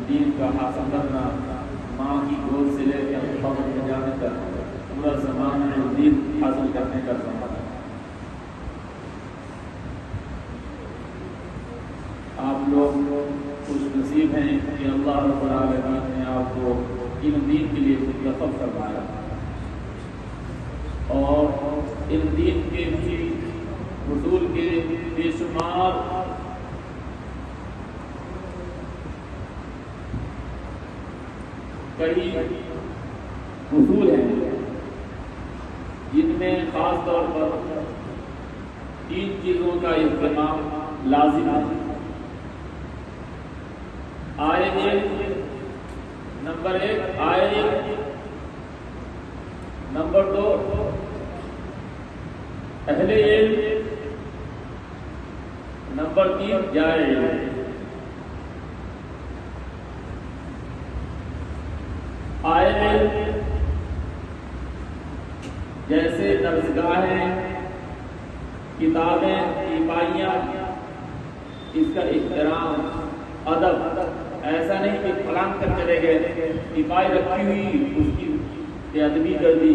دین کا حاصل کرنا ماں کی گود سے لے کر قبر میں جانے تک پورا زمانہ دین حاصل کرنے کا زمانہ. آپ لوگ خوش نصیب ہیں کہ اللہ رب العالمین نے آپ کو ان دین کے لیے منتخب کروایا اور ان دین کے بھی حصول کے بے شمار کئی حصول ہیں جن میں خاص طور پر 3 چیزوں کا اہتمام لازم ہے. نمبر 1 آئے، نمبر 2 اہل علم، نمبر 3 جائے. آئے جیسے درسگاہیں، کتابیں، ٹیپائیاں، اس کا احترام، ادب. ایسا نہیں کہ فلان کر چلے گئے، ٹیپائی رکھی ہوئی اس کی بے ادبی کر دی